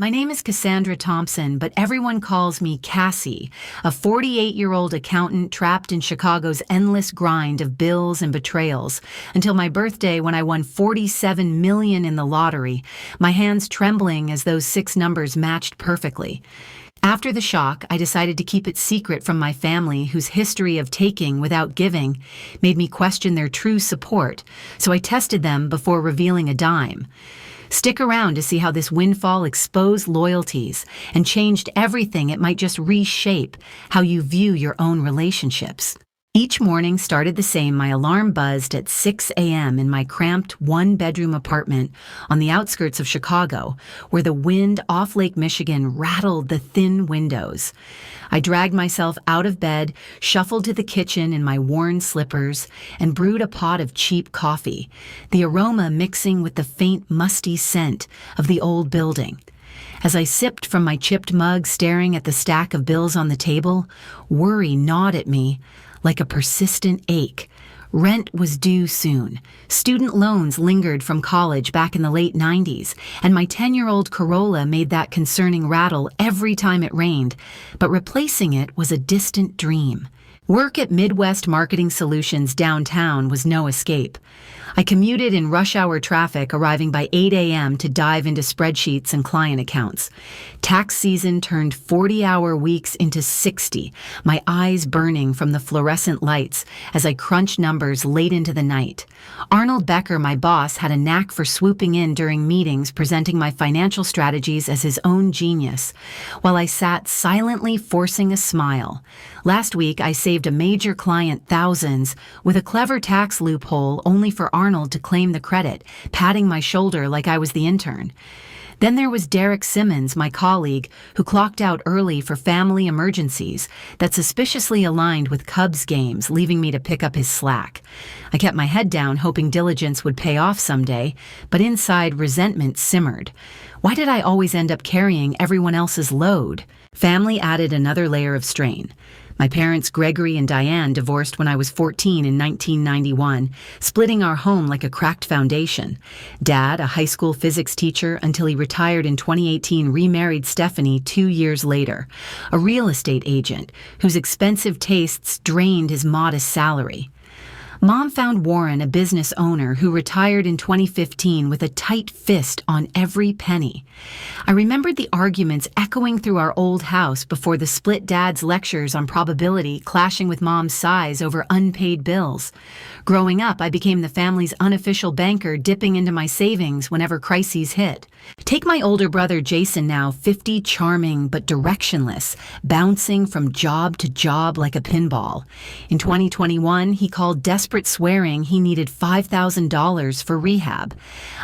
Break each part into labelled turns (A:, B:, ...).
A: My name is Cassandra Thompson, but everyone calls me Cassie, a 48-year-old accountant trapped in Chicago's endless grind of bills and betrayals, until my birthday when I won $47 million in the lottery, my hands trembling as those six numbers matched perfectly. After the shock, I decided to keep it secret from my family, whose history of taking without giving made me question their true support, so I tested them before revealing a dime. Stick around to see how this windfall exposed loyalties and changed everything. It might just reshape how you view your own relationships. Each morning started the same. My alarm buzzed at 6 a.m. in my cramped one-bedroom apartment on the outskirts of Chicago, where the wind off Lake Michigan rattled the thin windows. I dragged myself out of bed, shuffled to the kitchen in my worn slippers, and brewed a pot of cheap coffee, the aroma mixing with the faint, musty scent of the old building. As I sipped from my chipped mug, staring at the stack of bills on the table, worry gnawed at me like a persistent ache. Rent was due soon. Student loans lingered from college back in the late 90s, and my 10-year-old Corolla made that concerning rattle every time it rained, but replacing it was a distant dream. Work at Midwest Marketing Solutions downtown was no escape. I commuted in rush-hour traffic, arriving by 8 a.m. to dive into spreadsheets and client accounts. Tax season turned 40-hour weeks into 60, my eyes burning from the fluorescent lights as I crunched numbers late into the night. Arnold Becker, my boss, had a knack for swooping in during meetings, presenting my financial strategies as his own genius, while I sat silently forcing a smile. Last week, I saved a major client thousands with a clever tax loophole, only for Arnold to claim the credit, patting my shoulder like I was the intern. Then there was Derek Simmons, my colleague, who clocked out early for family emergencies that suspiciously aligned with Cubs games, leaving me to pick up his slack. I kept my head down, hoping diligence would pay off someday, but inside resentment simmered. Why did I always end up carrying everyone else's load? Family added another layer of strain. My parents, Gregory and Diane, divorced when I was 14 in 1991, splitting our home like a cracked foundation. Dad, a high school physics teacher until he retired in 2018, remarried Stephanie 2 years later, a real estate agent whose expensive tastes drained his modest salary. Mom found Warren, a business owner who retired in 2015 with a tight fist on every penny. I remembered the arguments echoing through our old house before the split dad's lectures on probability clashing with Mom's sighs over unpaid bills. Growing up, I became the family's unofficial banker, dipping into my savings whenever crises hit. Take my older brother Jason, now 50, charming but directionless, bouncing from job to job like a pinball. In 2021, he called desperate, swearing he needed $5,000 for rehab.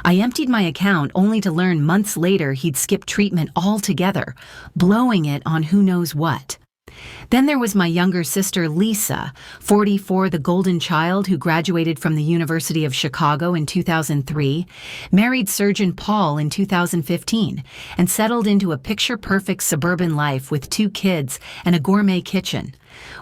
A: I emptied my account only to learn months later he'd skipped treatment altogether, blowing it on who knows what. Then there was my younger sister, Lisa, 44, the golden child who graduated from the University of Chicago in 2003, married Surgeon Paul in 2015, and settled into a picture-perfect suburban life with 2 kids and a gourmet kitchen.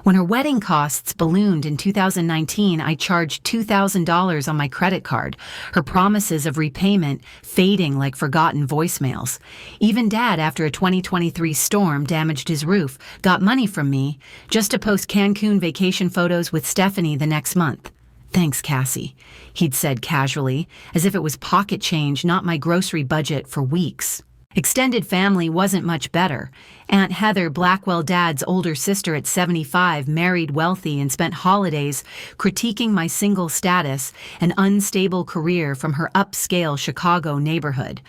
A: When her wedding costs ballooned in 2019, I charged $2,000 on my credit card, her promises of repayment fading like forgotten voicemails. Even Dad, after a 2023 storm damaged his roof, got money from me just to post Cancun vacation photos with Stephanie the next month. "Thanks, Cassie," he'd said casually, as if it was pocket change, not my grocery budget for weeks. Extended family wasn't much better. Aunt Heather, Blackwell Dad's older sister at 75, married wealthy and spent holidays critiquing my single status and unstable career from her upscale Chicago neighborhood.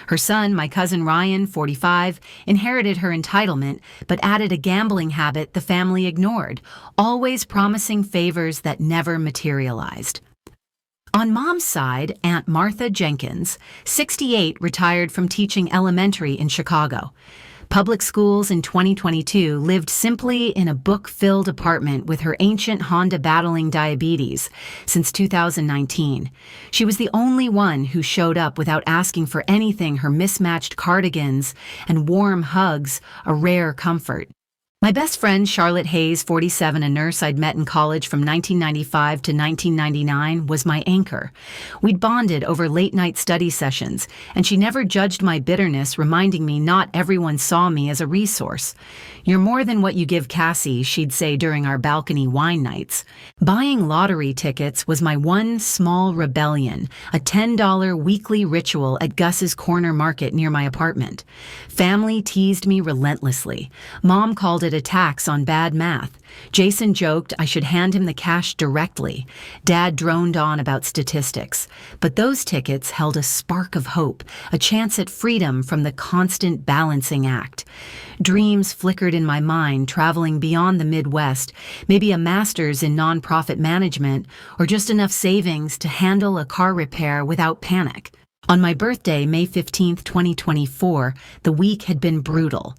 A: Her son, my cousin Ryan, 45, inherited her entitlement but added a gambling habit the family ignored, always promising favors that never materialized. On Mom's side, Aunt Martha Jenkins, 68, retired from teaching elementary in Chicago. Public schools in 2022, lived simply in a book-filled apartment with her ancient Honda battling diabetes since 2019. She was the only one who showed up without asking for anything, her mismatched cardigans and warm hugs a rare comfort. My best friend, Charlotte Hayes, 47, a nurse I'd met in college from 1995 to 1999, was my anchor. We'd bonded over late-night study sessions, and she never judged my bitterness, reminding me not everyone saw me as a resource. "You're more than what you give Cassie," she'd say during our balcony wine nights. Buying lottery tickets was my one small rebellion, a $10 weekly ritual at Gus's Corner Market near my apartment. Family teased me relentlessly. Mom called it a tax on bad math. Jason joked I should hand him the cash directly. Dad droned on about statistics. But those tickets held a spark of hope, a chance at freedom from the constant balancing act. Dreams flickered in my mind, traveling beyond the Midwest, maybe a master's in nonprofit management, or just enough savings to handle a car repair without panic. On my birthday, May 15, 2024, the week had been brutal.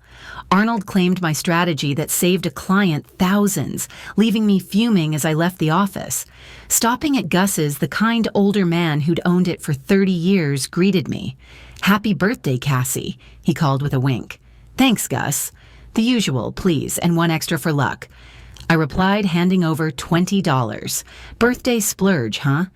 A: Arnold claimed my strategy that saved a client thousands, leaving me fuming as I left the office. Stopping at Gus's, the kind older man who'd owned it for 30 years greeted me. "Happy birthday, Cassie," he called with a wink. "Thanks, Gus. The usual, please, and one extra for luck." I replied, handing over $20. "Birthday splurge, huh?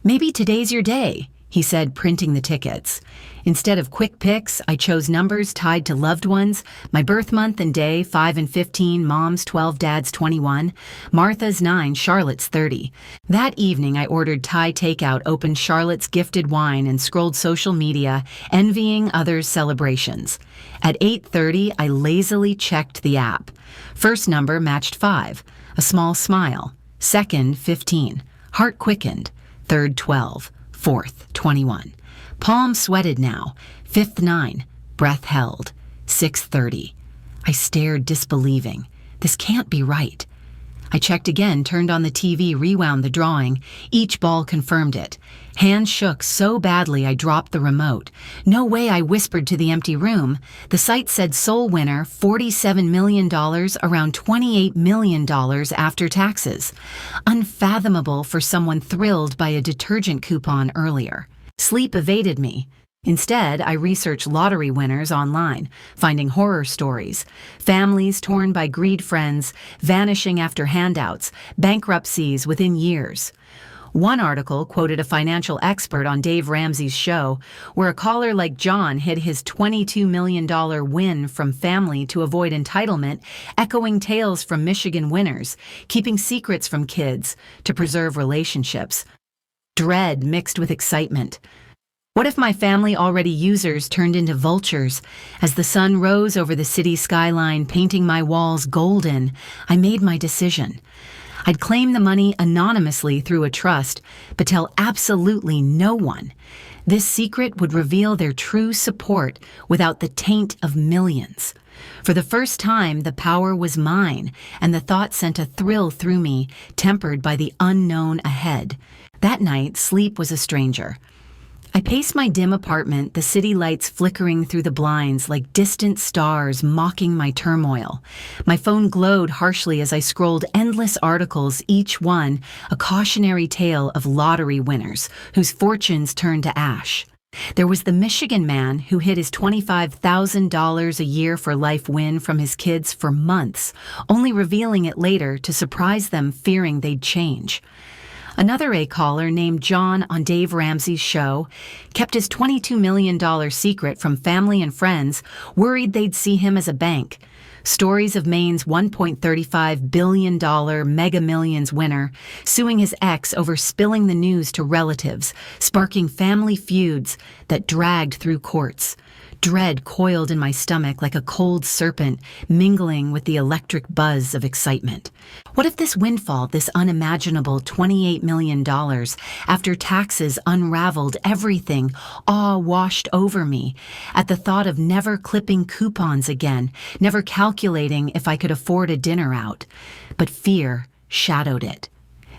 A: Maybe today's your day," he said, printing the tickets. Instead of quick picks, I chose numbers tied to loved ones, my birth month and day, 5 and 15, Mom's 12, Dad's 21, Martha's 9, Charlotte's 30. That evening, I ordered Thai takeout, opened Charlotte's gifted wine, and scrolled social media, envying others' celebrations. At 8:30, I lazily checked the app. First number matched 5, a small smile. Second, 15, heart quickened. Third, 12. Fourth, 21. Palm sweated now. Fifth, 9. Breath held. 6:30. I stared, disbelieving. This can't be right. I checked again, turned on the TV, rewound the drawing. Each ball confirmed it. Hands shook so badly I dropped the remote. "No way," I whispered to the empty room. The site said sole winner, $47 million, around $28 million after taxes. Unfathomable for someone thrilled by a detergent coupon earlier. Sleep evaded me. Instead, I researched lottery winners online, finding horror stories. Families torn by greed, friends vanishing after handouts, bankruptcies within years. One article quoted a financial expert on Dave Ramsey's show, where a caller like John hid his $22 million win from family to avoid entitlement, echoing tales from Michigan winners, keeping secrets from kids to preserve relationships. Dread mixed with excitement. What if my family already users turned into vultures? As the sun rose over the city skyline, painting my walls golden, I made my decision. I'd claim the money anonymously through a trust, but tell absolutely no one. This secret would reveal their true support without the taint of millions. For the first time, the power was mine, and the thought sent a thrill through me, tempered by the unknown ahead. That night, sleep was a stranger. I paced my dim apartment, the city lights flickering through the blinds like distant stars mocking my turmoil. My phone glowed harshly as I scrolled endless articles, each one a cautionary tale of lottery winners whose fortunes turned to ash. There was the Michigan man who hid his $25,000 a year for life win from his kids for months, only revealing it later to surprise them, fearing they'd change. Another caller named John on Dave Ramsey's show kept his $22 million secret from family and friends, worried they'd see him as a bank. Stories of Maine's $1.35 billion Mega Millions winner suing his ex over spilling the news to relatives, sparking family feuds that dragged through courts. Dread coiled in my stomach like a cold serpent, mingling with the electric buzz of excitement. What if this windfall, this unimaginable $28 million, after taxes unraveled everything, awe washed over me at the thought of never clipping coupons again, never calculating if I could afford a dinner out. But fear shadowed it.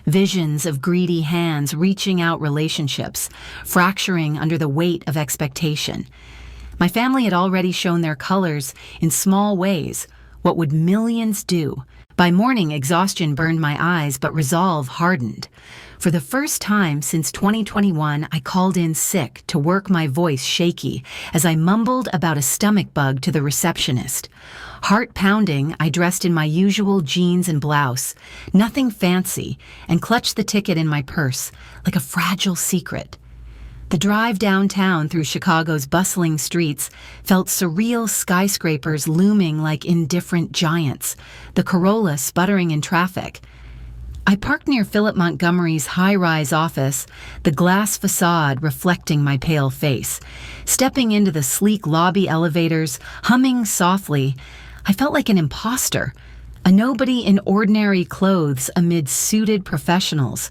A: Visions of greedy hands reaching out relationships, fracturing under the weight of expectation. My family had already shown their colors in small ways. What would millions do? By morning, exhaustion burned my eyes, but resolve hardened. For the first time since 2021, I called in sick to work, my voice shaky as I mumbled about a stomach bug to the receptionist. Heart pounding, I dressed in my usual jeans and blouse, nothing fancy, and clutched the ticket in my purse like a fragile secret. The drive downtown through Chicago's bustling streets felt surreal, skyscrapers looming like indifferent giants, the Corolla sputtering in traffic. I parked near Philip Montgomery's high-rise office, the glass facade reflecting my pale face. Stepping into the sleek lobby elevators, humming softly, I felt like an imposter, a nobody in ordinary clothes amid suited professionals.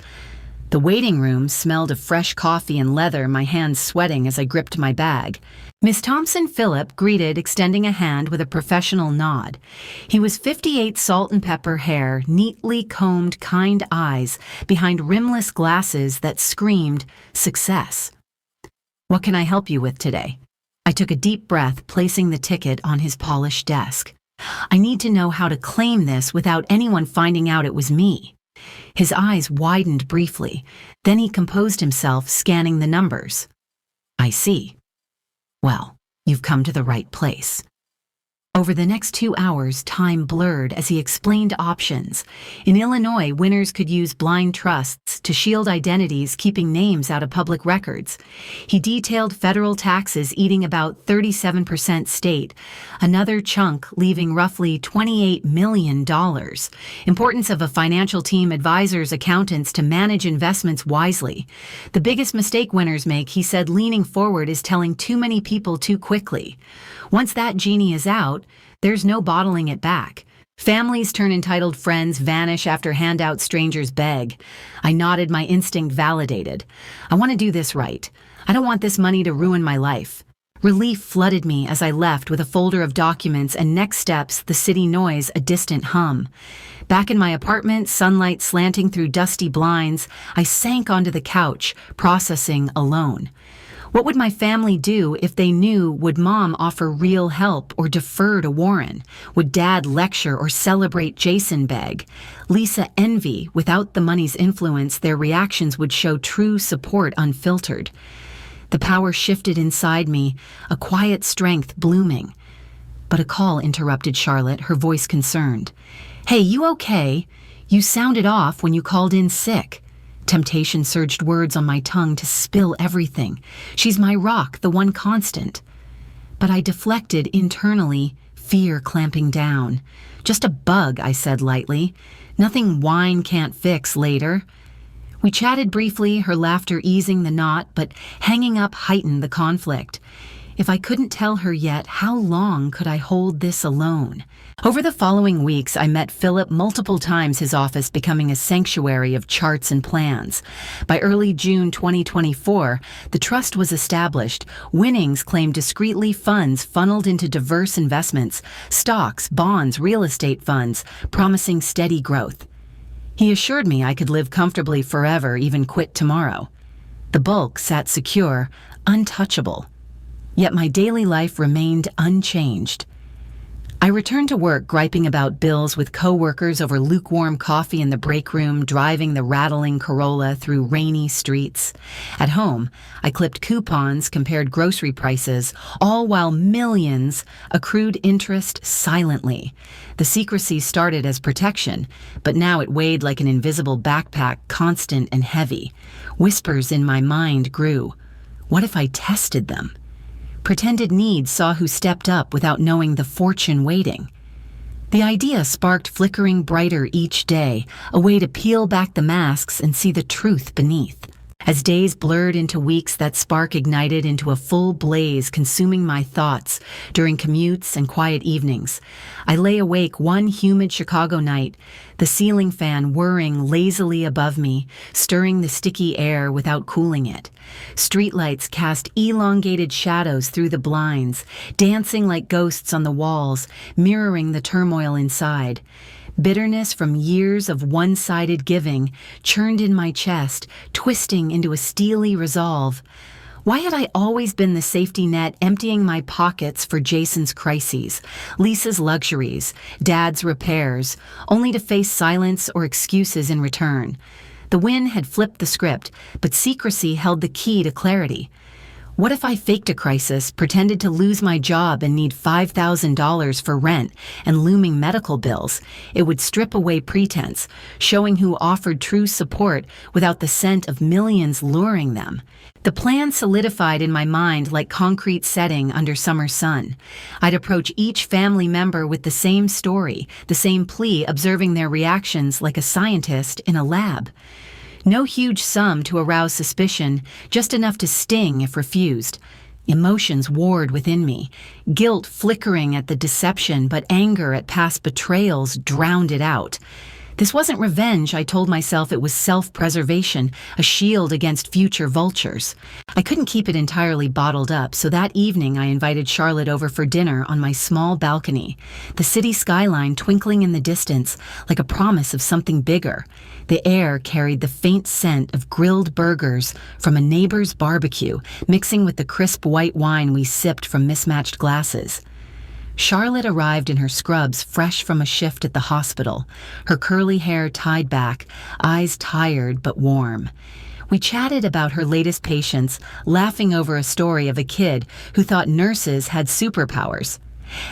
A: The waiting room smelled of fresh coffee and leather, my hands sweating as I gripped my bag. Miss Thompson Phillip greeted, extending a hand with a professional nod. He was 58, salt and pepper hair, neatly combed, kind eyes behind rimless glasses that screamed success. "What can I help you with today?" I took a deep breath, placing the ticket on his polished desk. "I need to know how to claim this without anyone finding out it was me." His eyes widened briefly. Then he composed himself, scanning the numbers. "I see. Well, you've come to the right place." Over the next 2 hours, time blurred as he explained options. In Illinois, winners could use blind trusts to shield identities, keeping names out of public records. He detailed federal taxes eating about 37% state, another chunk leaving roughly $28 million. Importance of a financial team, advisors, accountants to manage investments wisely. The biggest mistake winners make, he said, leaning forward, is telling too many people too quickly. Once that genie is out, there's no bottling it back. Families turn entitled, friends vanish after handout strangers beg. I nodded, my instinct validated. I want to do this right. I don't want this money to ruin my life. Relief flooded me as I left with a folder of documents and next steps, the city noise, a distant hum. Back in my apartment, sunlight slanting through dusty blinds, I sank onto the couch, processing alone. What would my family do if they knew? Would Mom offer real help or defer to Warren? Would Dad lecture or celebrate Jason beg? Lisa envy? Without the money's influence, their reactions would show true support unfiltered. The power shifted inside me, a quiet strength blooming. But a call interrupted Charlotte, her voice concerned. "Hey, you okay? You sounded off when you called in sick." Temptation surged, words on my tongue to spill everything. "She's my rock, the one constant." But I deflected internally, fear clamping down. "Just a bug," I said lightly. "Nothing wine can't fix later." We chatted briefly, her laughter easing the knot, but hanging up heightened the conflict. If I couldn't tell her yet, how long could I hold this alone? Over the following weeks, I met Philip multiple times, his office becoming a sanctuary of charts and plans. By early June 2024, the trust was established. Winnings claimed discreetly, funds funneled into diverse investments, stocks, bonds, real estate funds, promising steady growth. He assured me I could live comfortably forever, even quit tomorrow. The bulk sat secure, untouchable. Yet my daily life remained unchanged. I returned to work griping about bills with coworkers over lukewarm coffee in the break room, driving the rattling Corolla through rainy streets. At home, I clipped coupons, compared grocery prices, all while millions accrued interest silently. The secrecy started as protection, but now it weighed like an invisible backpack, constant and heavy. Whispers in my mind grew. What if I tested them? Pretended needs saw who stepped up without knowing the fortune waiting. The idea sparked flickering brighter each day, a way to peel back the masks and see the truth beneath. As days blurred into weeks, that spark ignited into a full blaze, consuming my thoughts during commutes and quiet evenings. I lay awake one humid Chicago night, the ceiling fan whirring lazily above me, stirring the sticky air without cooling it. Streetlights cast elongated shadows through the blinds, dancing like ghosts on the walls, mirroring the turmoil inside. Bitterness from years of one-sided giving churned in my chest, twisting into a steely resolve. Why had I always been the safety net, emptying my pockets for Jason's crises, Lisa's luxuries, Dad's repairs, only to face silence or excuses in return? The win had flipped the script, but secrecy held the key to clarity. What if I faked a crisis, pretended to lose my job and need $5,000 for rent and looming medical bills? It would strip away pretense, showing who offered true support without the scent of millions luring them. The plan solidified in my mind like concrete setting under summer sun. I'd approach each family member with the same story, the same plea, observing their reactions like a scientist in a lab. No huge sum to arouse suspicion, just enough to sting if refused. Emotions warred within me, guilt flickering at the deception, but anger at past betrayals drowned it out. This wasn't revenge, I told myself. It was self-preservation, a shield against future vultures. I couldn't keep it entirely bottled up, so that evening I invited Charlotte over for dinner on my small balcony, the city skyline twinkling in the distance like a promise of something bigger. The air carried the faint scent of grilled burgers from a neighbor's barbecue, mixing with the crisp white wine we sipped from mismatched glasses. Charlotte arrived in her scrubs, fresh from a shift at the hospital, her curly hair tied back, eyes tired but warm. We chatted about her latest patients, laughing over a story of a kid who thought nurses had superpowers.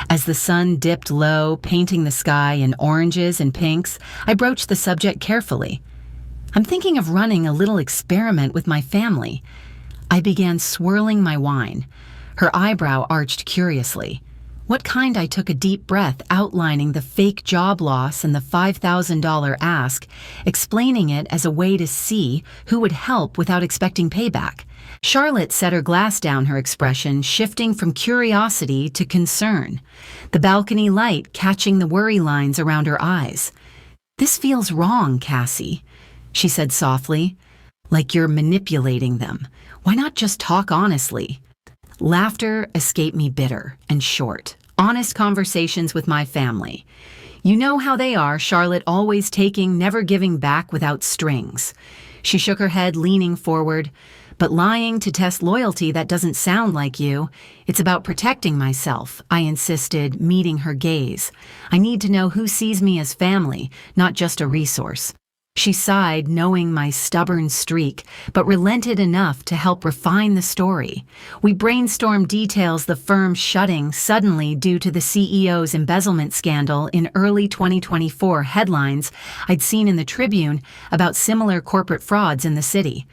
A: As the sun dipped low, painting the sky in oranges and pinks, I broached the subject carefully. I'm thinking of running a little experiment with my family. I began swirling my wine. Her eyebrow arched curiously. What kind? I took a deep breath, outlining the fake job loss and the $5,000 ask, explaining it as a way to see who would help without expecting payback. Charlotte set her glass down, her expression shifting from curiosity to concern, the balcony light catching the worry lines around her eyes. "This feels wrong, Cassie," she said softly, "like you're manipulating them. Why not just talk honestly?" Laughter escaped me, bitter and short. Honest conversations with my family. You know how they are, Charlotte, always taking, never giving back without strings. She shook her head, leaning forward. "But lying to test loyalty, that doesn't sound like you. It's about protecting myself," I insisted, meeting her gaze. "I need to know who sees me as family, not just a resource." She sighed, knowing my stubborn streak, but relented enough to help refine the story. We brainstormed details: the firm shutting suddenly due to the CEO's embezzlement scandal in early 2024, headlines I'd seen in the Tribune about similar corporate frauds in the city.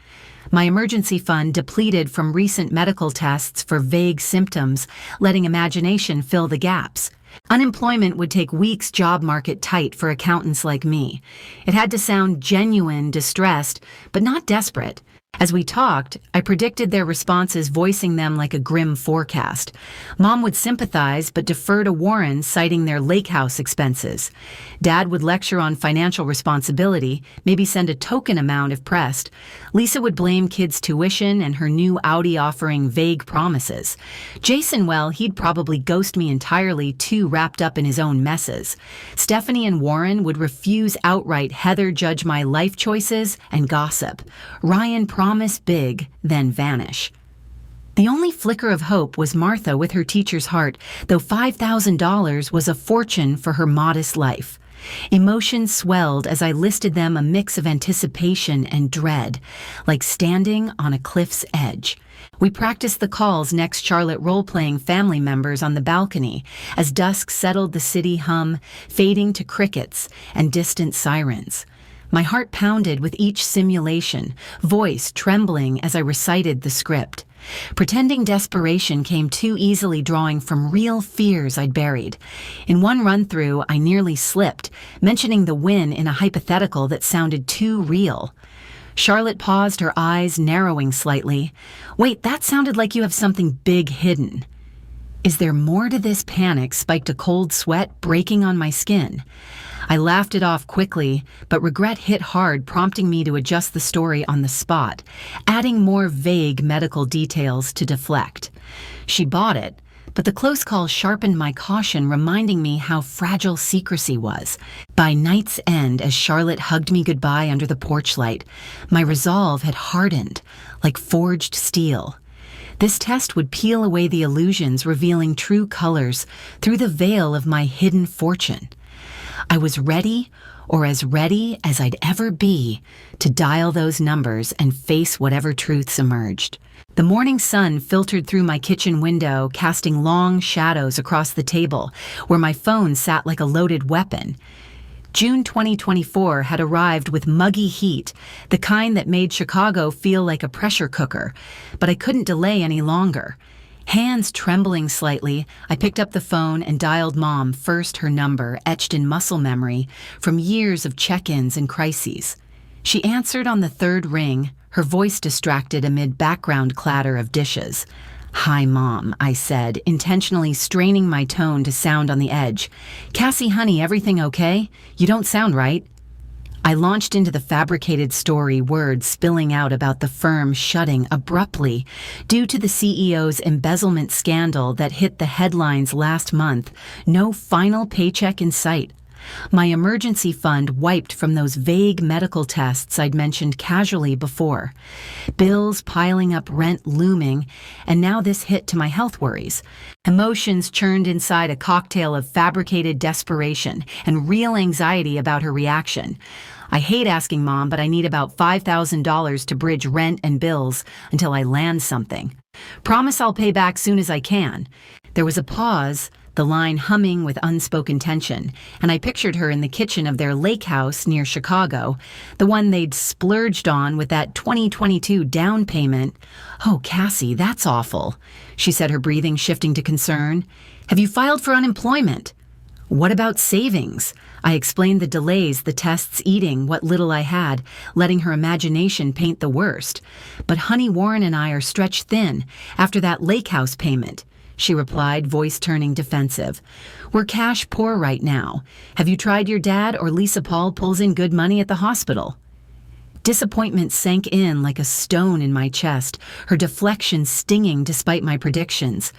A: My emergency fund depleted from recent medical tests for vague symptoms, letting imagination fill the gaps. Unemployment would take weeks, job market tight for accountants like me. It had to sound genuine, distressed, but not desperate. As we talked, I predicted their responses, voicing them like a grim forecast. Mom would sympathize but defer to Warren, citing their lake house expenses. Dad would lecture on financial responsibility, maybe send a token amount if pressed. Lisa would blame kids' tuition and her new Audi offering vague promises. Jason, well, he'd probably ghost me entirely, too wrapped up in his own messes. Stephanie and Warren would refuse outright. Heather judge my life choices and gossip. Ryan promise big, then vanish. The only flicker of hope was Martha with her teacher's heart, though $5,000 was a fortune for her modest life. Emotions swelled as I listed them, a mix of anticipation and dread, like standing on a cliff's edge. We practiced the calls next, Charlotte role-playing family members on the balcony, as dusk settled, the city hum, fading to crickets and distant sirens. My heart pounded with each simulation, voice trembling as I recited the script. Pretending desperation came too easily, drawing from real fears I'd buried. In one run-through, I nearly slipped, mentioning the win in a hypothetical that sounded too real. Charlotte paused, her eyes narrowing slightly. "Wait, that sounded like you have something big hidden." Is there more to this? Panic spiked, a cold sweat breaking on my skin. I laughed it off quickly, but regret hit hard, prompting me to adjust the story on the spot, adding more vague medical details to deflect. She bought it, but the close call sharpened my caution, reminding me how fragile secrecy was. By night's end, as Charlotte hugged me goodbye under the porch light, my resolve had hardened, like forged steel. This test would peel away the illusions, revealing true colors through the veil of my hidden fortune. I was ready, or as ready as I'd ever be to dial those numbers and face whatever truths emerged. The morning sun filtered through my kitchen window, casting long shadows across the table where my phone sat like a loaded weapon. June 2024 had arrived with muggy heat, the kind that made Chicago feel like a pressure cooker, but I couldn't delay any longer. Hands trembling slightly, I picked up the phone and dialed Mom, first her number, etched in muscle memory from years of check-ins and crises. She answered on the third ring, her voice distracted amid background clatter of dishes. "Hi, Mom," I said, intentionally straining my tone to sound on the edge. "Cassie, honey, everything okay? You don't sound right." I launched into the fabricated story, words spilling out about the firm shutting abruptly due to the CEO's embezzlement scandal that hit the headlines last month. No final paycheck in sight. My emergency fund wiped from those vague medical tests I'd mentioned casually before. Bills piling up, rent looming, and now this hit to my health worries. Emotions churned inside a cocktail of fabricated desperation and real anxiety about her reaction. "I hate asking Mom, but I need about $5,000 to bridge rent and bills until I land something. Promise I'll pay back soon as I can." There was a pause, the line humming with unspoken tension, and I pictured her in the kitchen of their lake house near Chicago, the one they'd splurged on with that 2022 down payment. "Oh, Cassie, that's awful," she said, her breathing shifting to concern. "Have you filed for unemployment?" "What about savings?" I explained the delays, the tests eating what little I had, letting her imagination paint the worst. "But honey, Warren and I are stretched thin after that lake house payment," she replied, voice turning defensive. "We're cash poor right now. Have you tried your dad, or Lisa Paul pulls in good money at the hospital?" Disappointment sank in like a stone in my chest, her deflection stinging despite my predictions.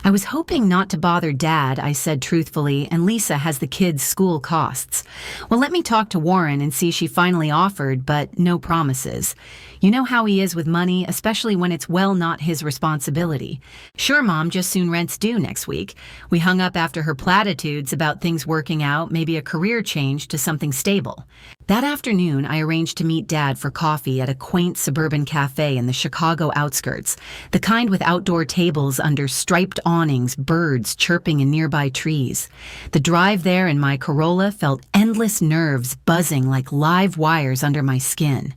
A: "I was hoping not to bother Dad," I said truthfully, "and Lisa has the kids' school costs. Well, let me talk to Warren and see she finally offered, but no promises. You know how he is with money, especially when it's well not his responsibility." "Sure, Mom, just soon rent's due next week." We hung up after her platitudes about things working out, maybe a career change to something stable. That afternoon, I arranged to meet Dad for coffee at a quaint suburban cafe in the Chicago outskirts, the kind with outdoor tables under striped awnings, birds chirping in nearby trees. The drive there in my Corolla felt endless nerves buzzing like live wires under my skin.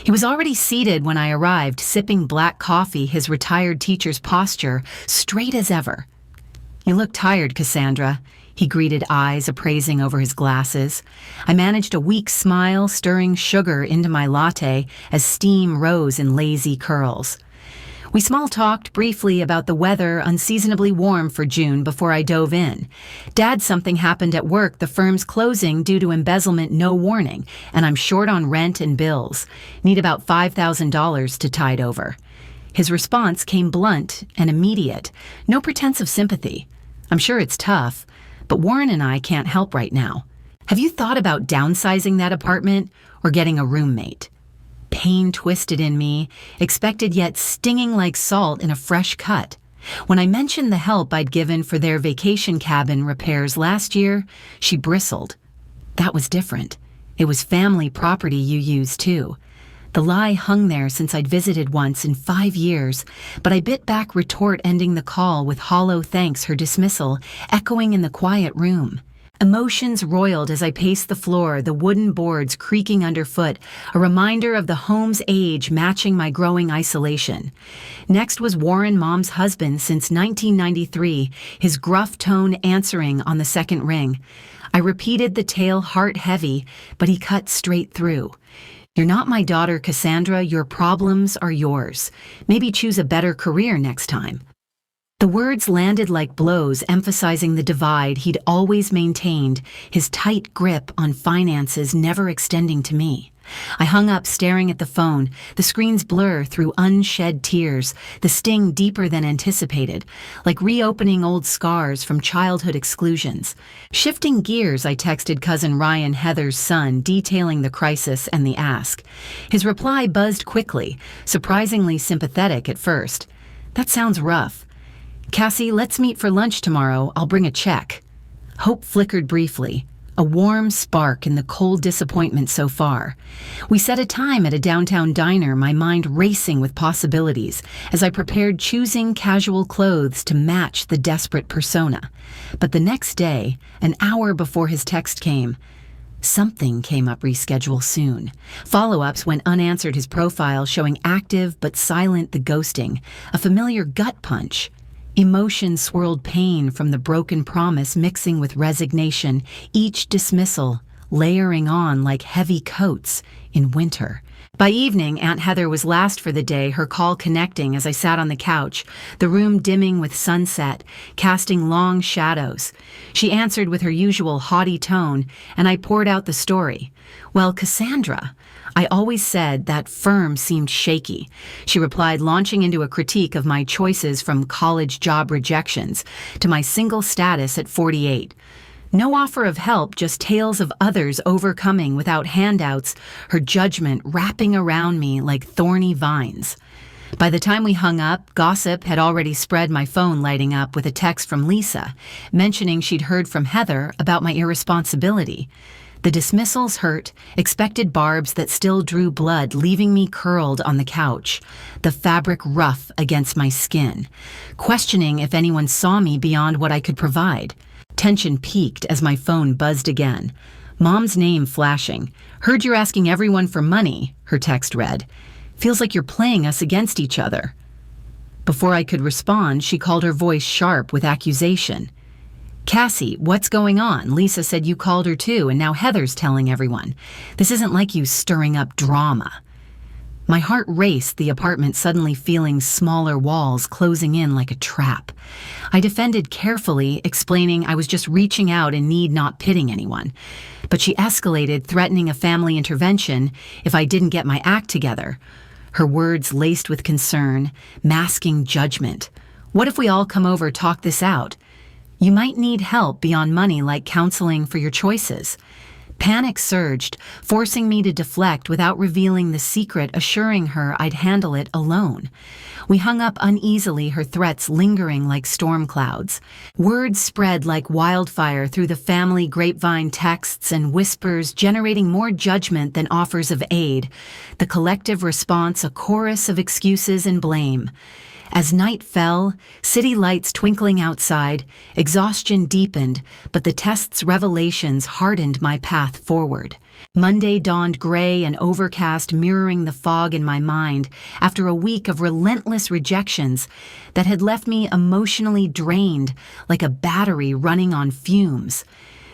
A: He was already seated when I arrived, sipping black coffee, his retired teacher's posture straight as ever. "You look tired, Cassandra," he greeted, eyes appraising over his glasses. I managed a weak smile, stirring sugar into my latte as steam rose in lazy curls. We small-talked briefly about the weather, unseasonably warm for June, before I dove in. "Dad, something happened at work. The firm's closing due to embezzlement, no warning, and I'm short on rent and bills. Need about $5,000 to tide over." His response came blunt and immediate, no pretense of sympathy. "I'm sure it's tough, but Warren and I can't help right now. Have you thought about downsizing that apartment or getting a roommate?" Pain twisted in me, expected yet stinging like salt in a fresh cut. When I mentioned the help I'd given for their vacation cabin repairs last year, she bristled. "That was different. It was family property you used too." The lie hung there since I'd visited once in 5 years, but I bit back retort, ending the call with hollow thanks, her dismissal echoing in the quiet room. Emotions roiled as I paced the floor, the wooden boards creaking underfoot, a reminder of the home's age matching my growing isolation. Next was Warren, Mom's husband since 1993, his gruff tone answering on the second ring. I repeated the tale heart heavy, but he cut straight through. "You're not my daughter, Cassandra. Your problems are yours. Maybe choose a better career next time." The words landed like blows, emphasizing the divide he'd always maintained, his tight grip on finances never extending to me. I hung up, staring at the phone, the screen's blur through unshed tears, the sting deeper than anticipated, like reopening old scars from childhood exclusions. Shifting gears, I texted cousin Ryan, Heather's son, detailing the crisis and the ask. His reply buzzed quickly, surprisingly sympathetic at first. "That sounds rough. Cassie, let's meet for lunch tomorrow. I'll bring a check." Hope flickered briefly. a warm spark in the cold disappointment so far. We set a time at a downtown diner, my mind racing with possibilities as I prepared choosing casual clothes to match the desperate persona. But the next day, an hour before his text came, something came up: reschedule soon. Follow-ups went unanswered, his profile showing active but silent, the ghosting, a familiar gut punch. Emotion swirled, pain from the broken promise mixing with resignation, each dismissal layering on like heavy coats in winter. By evening, Aunt Heather was last for the day, her call connecting as I sat on the couch, the room dimming with sunset, casting long shadows. She answered with her usual haughty tone, and I poured out the story. Well, Cassandra, I always said that firm seemed shaky, she replied, launching into a critique of my choices from college job rejections to my single status at 48. No offer of help, just tales of others overcoming without handouts, her judgment wrapping around me like thorny vines. By the time we hung up, gossip had already spread, my phone lighting up with a text from Lisa, mentioning she'd heard from Heather about my irresponsibility. The dismissals hurt, expected barbs that still drew blood, leaving me curled on the couch, the fabric rough against my skin, questioning if anyone saw me beyond what I could provide. Tension peaked as my phone buzzed again. Mom's name flashing. Heard you're asking everyone for money, her text read. Feels like you're playing us against each other. Before I could respond, she called, her voice sharp with accusation. Cassie, what's going on? Lisa said you called her too, and now Heather's telling everyone. This isn't like you stirring up drama. My heart raced, the apartment suddenly feeling smaller walls closing in like a trap. I defended carefully, explaining I was just reaching out and need not pitting anyone. But she escalated, threatening a family intervention if I didn't get my act together. Her words laced with concern, masking judgment. What if we all come over, talk this out? You might need help beyond money, like counseling for your choices. Panic surged, forcing me to deflect without revealing the secret, assuring her I'd handle it alone. We hung up uneasily, her threats lingering like storm clouds. Words spread like wildfire through the family grapevine, texts and whispers generating more judgment than offers of aid. The collective response, a chorus of excuses and blame. As night fell, city lights twinkling outside, exhaustion deepened, but the test's revelations hardened my path forward. Monday dawned gray and overcast, mirroring the fog in my mind after a week of relentless rejections that had left me emotionally drained, like a battery running on fumes.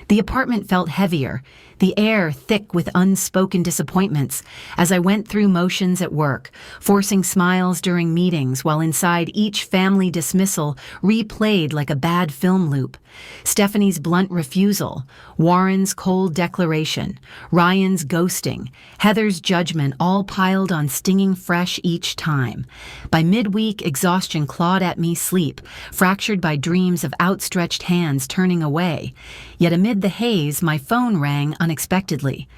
A: The apartment felt heavier, the air thick with unspoken disappointments as I went through motions at work, forcing smiles during meetings while inside each family dismissal replayed like a bad film loop. Stephanie's blunt refusal, Warren's cold declaration, Ryan's ghosting, Heather's judgment, all piled on, stinging fresh each time. By midweek, exhaustion clawed at me, sleep fractured by dreams of outstretched hands turning away. Yet amid the haze, my phone rang unexpectedly.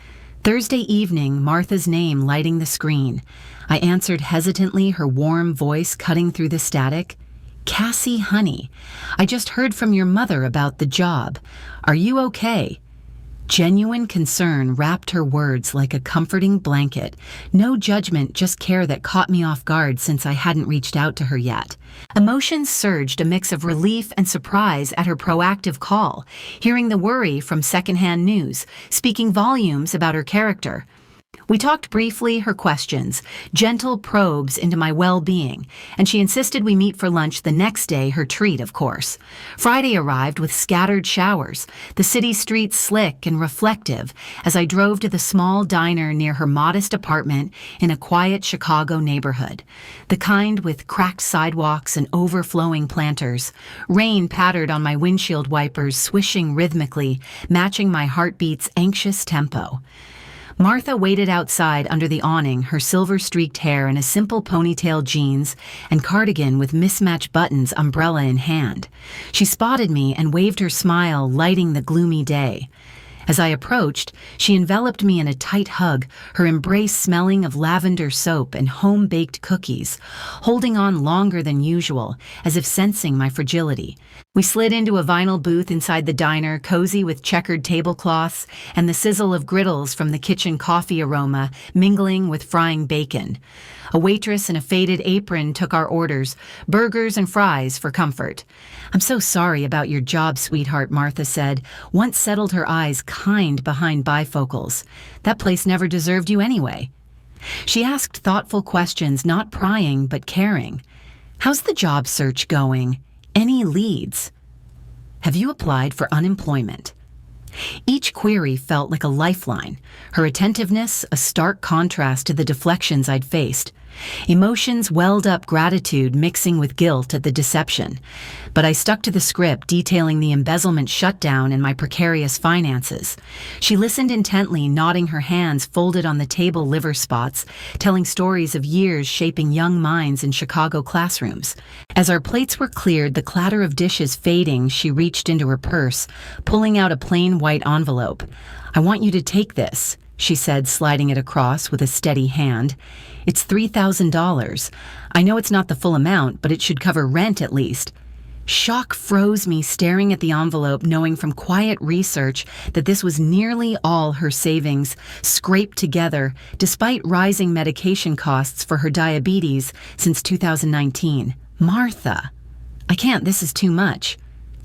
A: Thursday evening, Martha's name lighting the screen. I answered hesitantly, her warm voice cutting through the static. Cassie, honey, I just heard from your mother about the job. Are you okay? Genuine concern wrapped her words like a comforting blanket. No judgment, just care that caught me off guard since I hadn't reached out to her yet. Emotions surged, a mix of relief and surprise at her proactive call, hearing the worry from secondhand news, speaking volumes about her character. We talked briefly, her questions, gentle probes into my well-being, and she insisted we meet for lunch the next day, her treat, of course. Friday arrived with scattered showers, the city streets slick and reflective as I drove to the small diner near her modest apartment in a quiet Chicago neighborhood, the kind with cracked sidewalks and overflowing planters. Rain pattered on my windshield wipers, swishing rhythmically, matching my heartbeat's anxious tempo. Martha waited outside under the awning, her silver-streaked hair in a simple ponytail, jeans and cardigan with mismatched buttons, umbrella in hand. She spotted me and waved her smile, lighting the gloomy day. As I approached, she enveloped me in a tight hug, her embrace smelling of lavender soap and home-baked cookies, holding on longer than usual, as if sensing my fragility. We slid into a vinyl booth inside the diner, cozy with checkered tablecloths and the sizzle of griddles from the kitchen coffee aroma mingling with frying bacon. A waitress in a faded apron took our orders, burgers and fries for comfort. "I'm so sorry about your job, sweetheart," Martha said, once settled her eyes kind behind bifocals. "That place never deserved you anyway." She asked thoughtful questions, not prying but caring. "How's the job search going? Any leads? Have you applied for unemployment?" Each query felt like a lifeline, her attentiveness a stark contrast to the deflections I'd faced. Emotions welled up, gratitude mixing with guilt at the deception. But I stuck to the script detailing the embezzlement shutdown and my precarious finances. She listened intently, nodding her hands folded on the table liver spots, telling stories of years shaping young minds in Chicago classrooms. As our plates were cleared, the clatter of dishes fading, she reached into her purse, pulling out a plain white envelope. "I want you to take this," she said, sliding it across with a steady hand. "It's $3,000. I know it's not the full amount, but it should cover rent at least." Shock froze me, staring at the envelope, knowing from quiet research that this was nearly all her savings, scraped together, despite rising medication costs for her diabetes since 2019. "Martha, I can't, this is too much."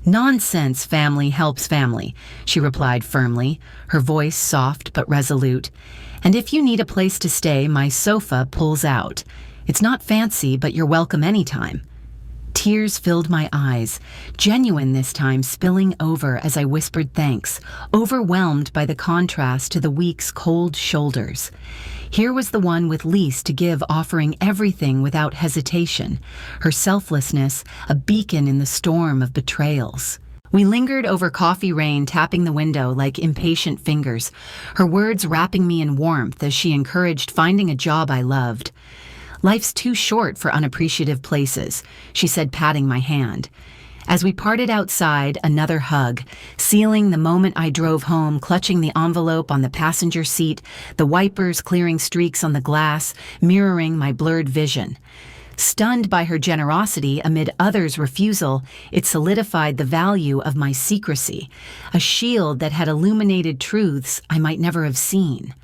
A: "Nonsense, family helps family," she replied firmly, her voice soft but resolute. "And if you need a place to stay, my sofa pulls out. It's not fancy, but you're welcome anytime." Tears filled my eyes, genuine this time, spilling over as I whispered thanks, overwhelmed by the contrast to the week's cold shoulders. Here was the one with least to give, offering everything without hesitation, her selflessness a beacon in the storm of betrayals. We lingered over coffee rain, tapping the window like impatient fingers, her words wrapping me in warmth as she encouraged finding a job I loved. "Life's too short for unappreciative places," she said, patting my hand. As we parted outside, another hug, sealing the moment I drove home, clutching the envelope on the passenger seat, the wipers clearing streaks on the glass, mirroring my blurred vision. Stunned by her generosity amid others' refusal, it solidified the value of my secrecy, a shield that had illuminated truths I might never have seen.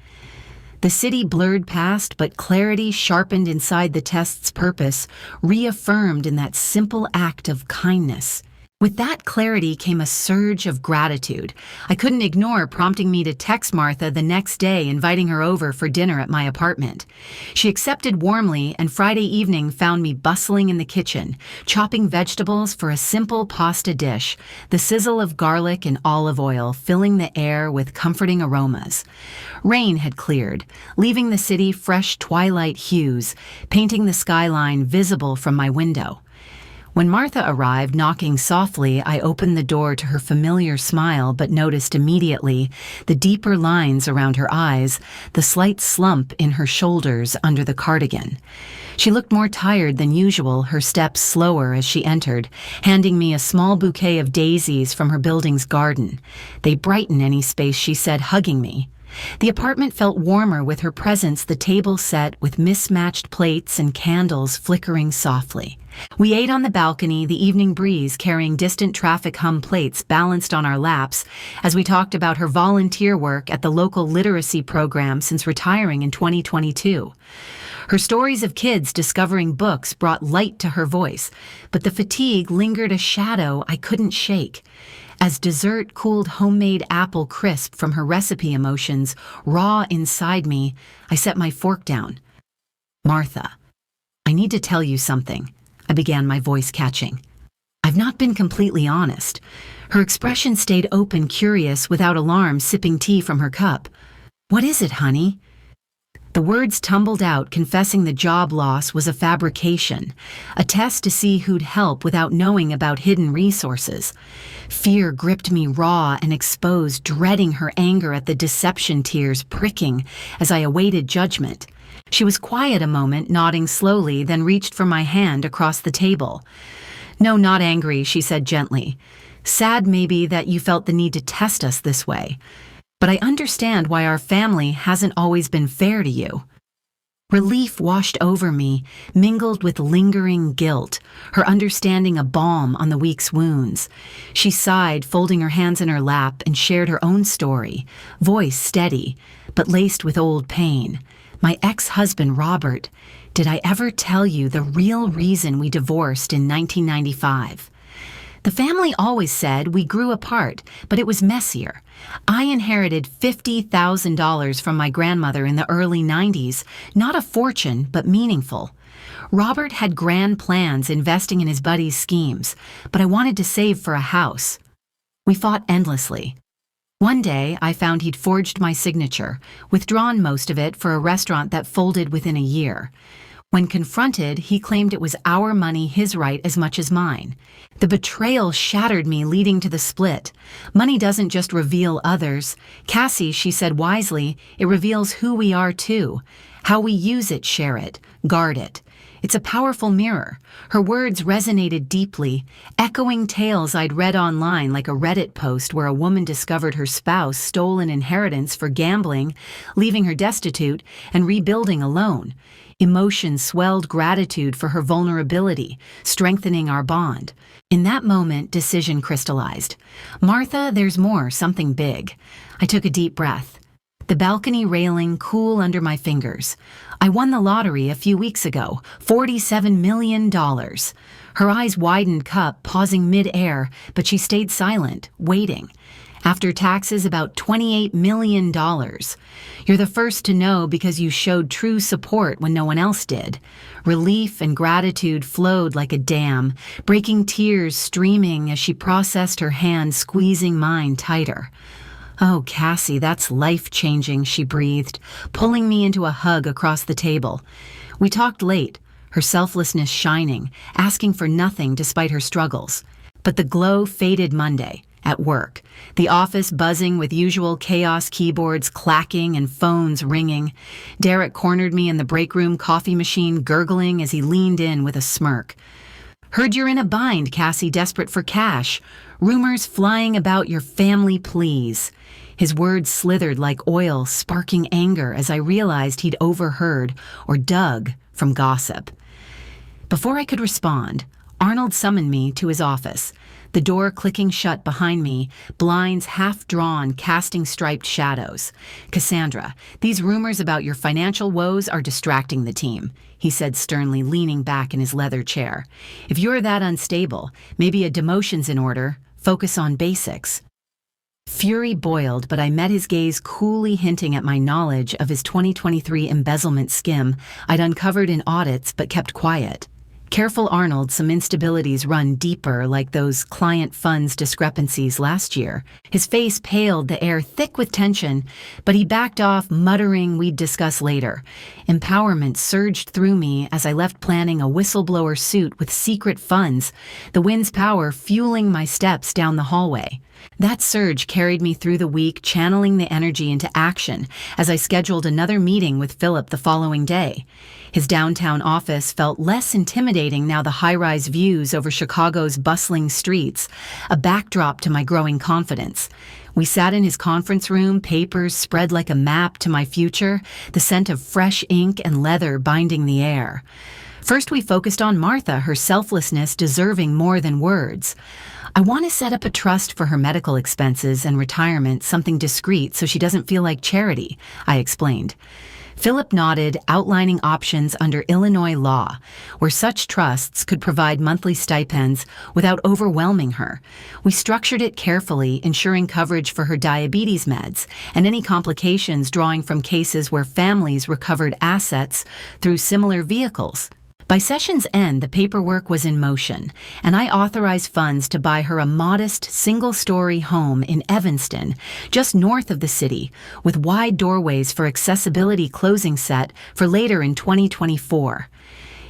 A: The city blurred past, but clarity sharpened inside the test's purpose, reaffirmed in that simple act of kindness. With that clarity came a surge of gratitude I couldn't ignore, prompting me to text Martha the next day, inviting her over for dinner at my apartment. She accepted warmly, and Friday evening found me bustling in the kitchen, chopping vegetables for a simple pasta dish, the sizzle of garlic and olive oil filling the air with comforting aromas. Rain had cleared, leaving the city fresh twilight hues, painting the skyline visible from my window. When Martha arrived, knocking softly, I opened the door to her familiar smile, but noticed immediately the deeper lines around her eyes, the slight slump in her shoulders under the cardigan. She looked more tired than usual, her steps slower as she entered, handing me a small bouquet of daisies from her building's garden. "They brighten any space," she said, hugging me. The apartment felt warmer with her presence, the table set with mismatched plates and candles flickering softly. We ate on the balcony, the evening breeze carrying distant traffic hum plates balanced on our laps as we talked about her volunteer work at the local literacy program since retiring in 2022. Her stories of kids discovering books brought light to her voice, but the fatigue lingered a shadow I couldn't shake. As dessert cooled homemade apple crisp from her recipe emotions raw inside me, I set my fork down. "Martha, I need to tell you something," I began, my voice catching. "I've not been completely honest." Her expression stayed open, curious, without alarm, sipping tea from her cup. "What is it, honey?" The words tumbled out, confessing the job loss was a fabrication, a test to see who'd help without knowing about hidden resources. Fear gripped me raw and exposed, dreading her anger at the deception, tears pricking as I awaited judgment. She was quiet a moment, nodding slowly, then reached for my hand across the table. "No, not angry," she said gently. "Sad maybe that you felt the need to test us this way. But I understand why our family hasn't always been fair to you." Relief washed over me, mingled with lingering guilt, her understanding a balm on the week's wounds. She sighed, folding her hands in her lap, and shared her own story, voice steady, but laced with old pain. My ex-husband, Robert. Did I ever tell you the real reason we divorced in 1995? The family always said we grew apart, but it was messier. I inherited $50,000 from my grandmother in the early 90s, not a fortune, but meaningful. Robert had grand plans investing in his buddy's schemes, but I wanted to save for a house. We fought endlessly. One day, I found he'd forged my signature, withdrawn most of it for a restaurant that folded within a year. When confronted, he claimed it was our money, his right as much as mine. The betrayal shattered me, leading to the split. Money doesn't just reveal others. Cassie, she said wisely, it reveals who we are too. How we use it, share it, guard it. It's a powerful mirror. Her words resonated deeply, echoing tales I'd read online, like a Reddit post where a woman discovered her spouse stole an inheritance for gambling, leaving her destitute and rebuilding alone. Emotion swelled gratitude for her vulnerability, strengthening our bond. In that moment, decision crystallized. Martha, there's more, something big. I took a deep breath. The balcony railing cool under my fingers. I won the lottery a few weeks ago, $47 million. Her eyes widened cup, pausing mid-air, but she stayed silent, waiting. After taxes, about $28 million. You're the first to know because you showed true support when no one else did. Relief and gratitude flowed like a dam, breaking tears streaming as she processed, her hand squeezing mine tighter. Oh, Cassie, that's life-changing, she breathed, pulling me into a hug across the table. We talked late, her selflessness shining, asking for nothing despite her struggles. But the glow faded Monday. At work, the office buzzing with usual chaos, keyboards clacking and phones ringing. Derek cornered me in the break room, coffee machine gurgling as he leaned in with a smirk. Heard you're in a bind, Cassie, desperate for cash. Rumors flying about your family, please. His words slithered like oil, sparking anger as I realized he'd overheard or dug from gossip. Before I could respond, Arnold summoned me to his office, the door clicking shut behind me, blinds half drawn, casting striped shadows. Cassandra, these rumors about your financial woes are distracting the team, he said sternly, leaning back in his leather chair. If you're that unstable, maybe a demotion's in order. Focus on basics. Fury boiled, but I met his gaze coolly, hinting at my knowledge of his 2023 embezzlement skim I'd uncovered in audits but kept quiet. Careful, Arnold, some instabilities run deeper, like those client funds discrepancies last year. His face paled, the air thick with tension, but he backed off, muttering we'd discuss later. Empowerment surged through me as I left planning a whistleblower suit with secret funds, the wind's power fueling my steps down the hallway. That surge carried me through the week, channeling the energy into action as I scheduled another meeting with Philip the following day. His downtown office felt less intimidating now, the high-rise views over Chicago's bustling streets, a backdrop to my growing confidence. We sat in his conference room, papers spread like a map to my future, the scent of fresh ink and leather binding the air. First, we focused on Martha, her selflessness deserving more than words. I want to set up a trust for her medical expenses and retirement, something discreet so she doesn't feel like charity, I explained. Philip nodded, outlining options under Illinois law, where such trusts could provide monthly stipends without overwhelming her. We structured it carefully, ensuring coverage for her diabetes meds and any complications, drawing from cases where families recovered assets through similar vehicles. By session's end, the paperwork was in motion, and I authorized funds to buy her a modest, single-story home in Evanston, just north of the city, with wide doorways for accessibility, closing set for later in 2024.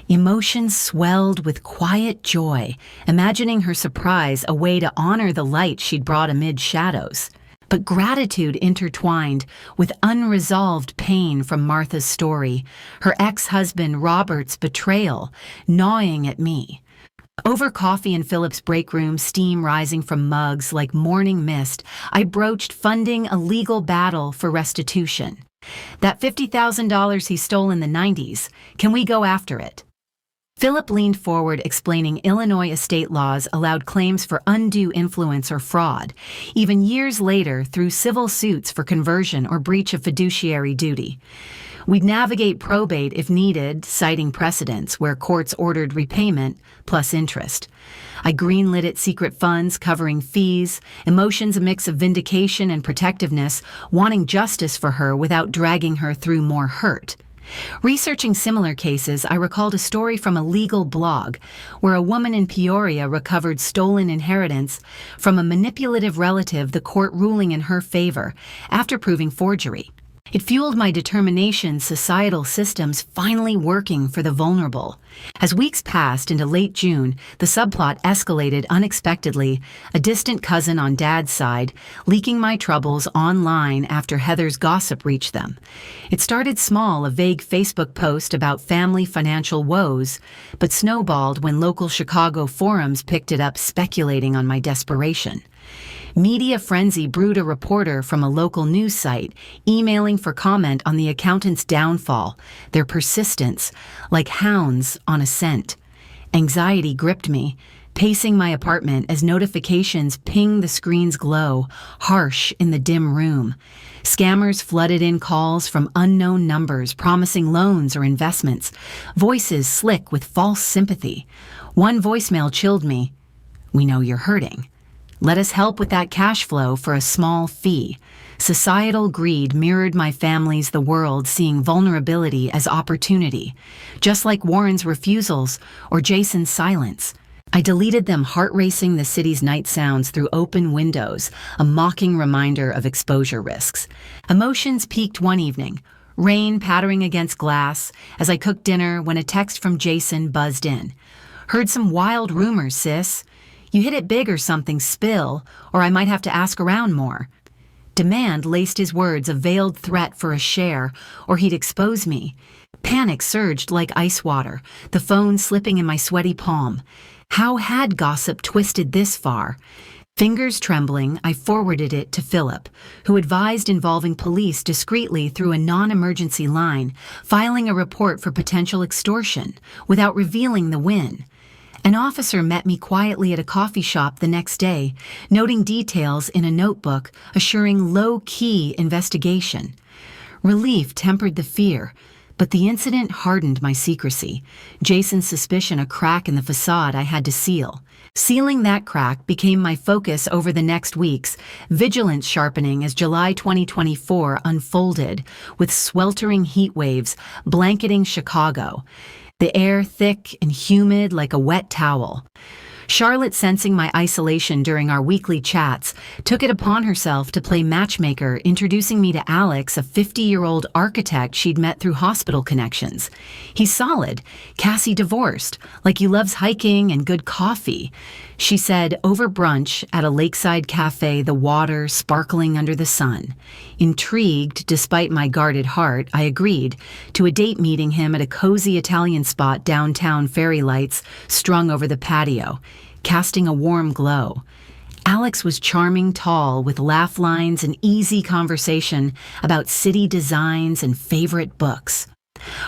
A: Emotions swelled with quiet joy, imagining her surprise, a way to honor the light she'd brought amid shadows. But gratitude intertwined with unresolved pain from Martha's story, her ex-husband Robert's betrayal, gnawing at me. Over coffee in Philip's break room, steam rising from mugs like morning mist, I broached funding a legal battle for restitution. That $50,000 he stole in the 90s, can we go after it? Philip leaned forward, explaining Illinois estate laws allowed claims for undue influence or fraud, even years later through civil suits for conversion or breach of fiduciary duty. We'd navigate probate if needed, citing precedents where courts ordered repayment plus interest. I greenlit it secret funds covering fees, emotions a mix of vindication and protectiveness, wanting justice for her without dragging her through more hurt. Researching similar cases, I recalled a story from a legal blog where a woman in Peoria recovered stolen inheritance from a manipulative relative, the court ruling in her favor after proving forgery. It fueled my determination societal systems finally working for the vulnerable. As weeks passed into late June, the subplot escalated unexpectedly, a distant cousin on Dad's side, leaking my troubles online after Heather's gossip reached them. It started small, a vague Facebook post about family financial woes, but snowballed when local Chicago forums picked it up, speculating on my desperation. Media frenzy brewed a reporter from a local news site, emailing for comment on the accountant's downfall, their persistence, like hounds on a scent. Anxiety gripped me, pacing my apartment as notifications pinged the screen's glow, harsh in the dim room. Scammers flooded in calls from unknown numbers promising loans or investments, voices slick with false sympathy. One voicemail chilled me. "We know you're hurting. Let us help with that cash flow for a small fee." Societal greed mirrored my family's the world, seeing vulnerability as opportunity, just like Warren's refusals or Jason's silence. I deleted them, heart-racing the city's night sounds through open windows, a mocking reminder of exposure risks. Emotions peaked one evening, rain pattering against glass, as I cooked dinner when a text from Jason buzzed in. "Heard some wild rumors, sis. You hit it big or something, spill, or I might have to ask around more." Demand laced his words, a veiled threat for a share, or he'd expose me. Panic surged like ice water, the phone slipping in my sweaty palm. How had gossip twisted this far? Fingers trembling, I forwarded it to Philip, who advised involving police discreetly through a non-emergency line, filing a report for potential extortion, without revealing the win. An officer met me quietly at a coffee shop the next day, noting details in a notebook, assuring low-key investigation. Relief tempered the fear, but the incident hardened my secrecy. Jason's suspicion a crack in the facade I had to seal. Sealing that crack became my focus over the next weeks, vigilance sharpening as July 2024 unfolded, with sweltering heat waves blanketing Chicago. The air thick and humid like a wet towel. Charlotte, sensing my isolation during our weekly chats, took it upon herself to play matchmaker, introducing me to Alex, a 50-year-old architect she'd met through hospital connections. "He's solid. Cassie divorced, like he loves hiking and good coffee," she said over brunch at a lakeside cafe, the water sparkling under the sun. Intrigued, despite my guarded heart, I agreed to a date, meeting him at a cozy Italian spot downtown, fairy lights strung over the patio, casting a warm glow. Alex was charming, tall, with laugh lines and easy conversation about city designs and favorite books.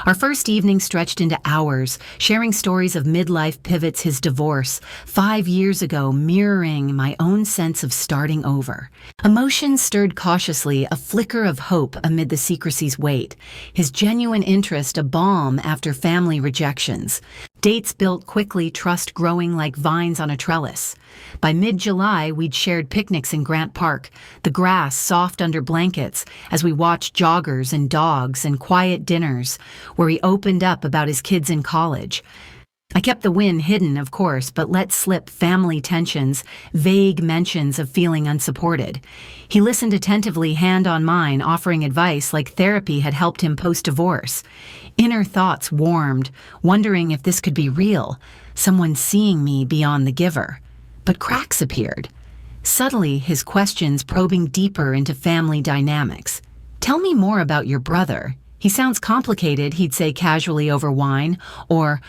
A: Our first evening stretched into hours, sharing stories of midlife pivots, his divorce 5 years ago, mirroring my own sense of starting over. Emotions stirred cautiously, a flicker of hope amid the secrecy's weight, his genuine interest a balm after family rejections. Dates built quickly, trust growing like vines on a trellis. By mid-July, we'd shared picnics in Grant Park, the grass soft under blankets, as we watched joggers and dogs, and quiet dinners where he opened up about his kids in college. I kept the win hidden, of course, but let slip family tensions, vague mentions of feeling unsupported. He listened attentively, hand on mine, offering advice like therapy had helped him post-divorce. Inner thoughts warmed, wondering if this could be real, someone seeing me beyond the giver. But cracks appeared. Subtly, his questions probing deeper into family dynamics. "Tell me more about your brother. He sounds complicated," he'd say casually over wine, or,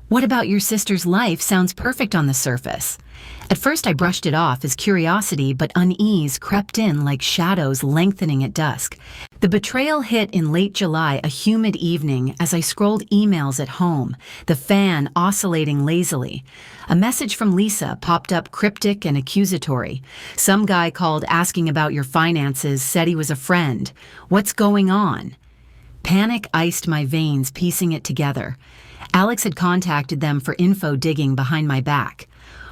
A: What about your sister's life sounds perfect on the surface? At first I brushed it off as curiosity, but unease crept in like shadows lengthening at dusk. The betrayal hit in late July, a humid evening, as I scrolled emails at home, the fan oscillating lazily. A message from Lisa popped up, cryptic and accusatory. Some guy called asking about your finances, said he was a friend. What's going on? Panic iced my veins, piecing it together. Alex had contacted them for info digging behind my back.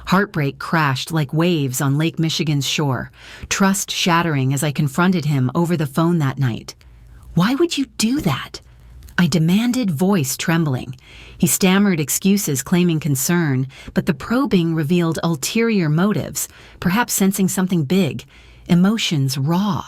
A: Heartbreak crashed like waves on Lake Michigan's shore, trust shattering as I confronted him over the phone that night. Why would you do that? I demanded, voice trembling. He stammered excuses, claiming concern, but the probing revealed ulterior motives, perhaps sensing something big, emotions raw.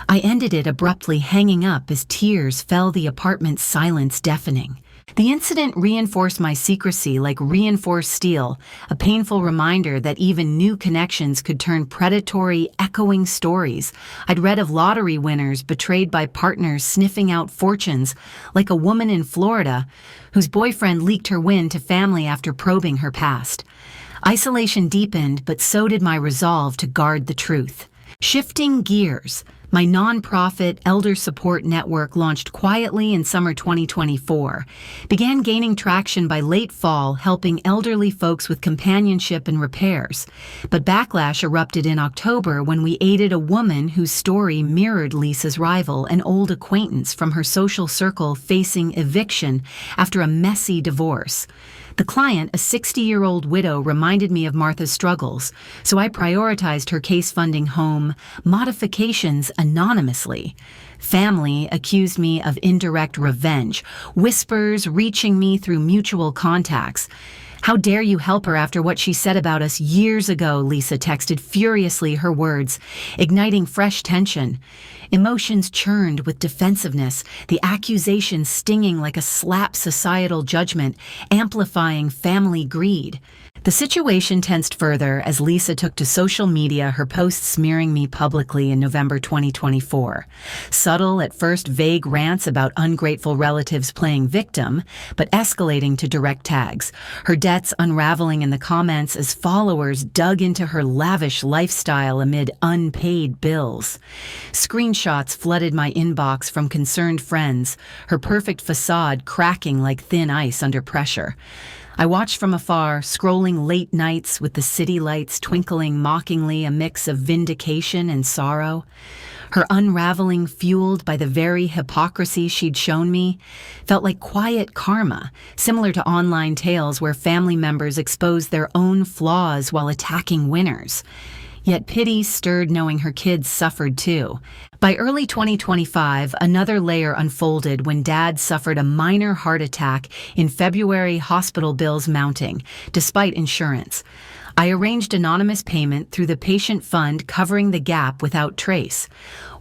A: I ended it abruptly, hanging up as tears fell, the apartment's silence deafening. The incident reinforced my secrecy like reinforced steel, a painful reminder that even new connections could turn predatory, echoing stories. I'd read of lottery winners betrayed by partners sniffing out fortunes, like a woman in Florida whose boyfriend leaked her win to family after probing her past. Isolation deepened, but so did my resolve to guard the truth. Shifting gears, my nonprofit elder support network, launched quietly in summer 2024, began gaining traction by late fall, helping elderly folks with companionship and repairs. But backlash erupted in October when we aided a woman whose story mirrored Lisa's rival, an old acquaintance from her social circle facing eviction after a messy divorce. The client, a 60-year-old widow, reminded me of Martha's struggles, so I prioritized her case funding home modifications anonymously. Family accused me of indirect revenge, whispers reaching me through mutual contacts. How dare you help her after what she said about us years ago, Lisa texted furiously, her words igniting fresh tension. Emotions churned with defensiveness, the accusation stinging like a slap, societal judgment, amplifying family greed. The situation tensed further as Lisa took to social media, her posts smearing me publicly in November 2024. Subtle, at first vague rants about ungrateful relatives playing victim, but escalating to direct tags. Her debts unraveling in the comments as followers dug into her lavish lifestyle amid unpaid bills. Screenshots flooded my inbox from concerned friends, her perfect facade cracking like thin ice under pressure. I watched from afar, scrolling late nights with the city lights twinkling mockingly, a mix of vindication and sorrow. Her unraveling, fueled by the very hypocrisy she'd shown me, felt like quiet karma, similar to online tales where family members expose their own flaws while attacking winners. Yet pity stirred knowing her kids suffered too. By early 2025, another layer unfolded when Dad suffered a minor heart attack in February, hospital bills mounting, despite insurance. I arranged anonymous payment through the patient fund, covering the gap without trace.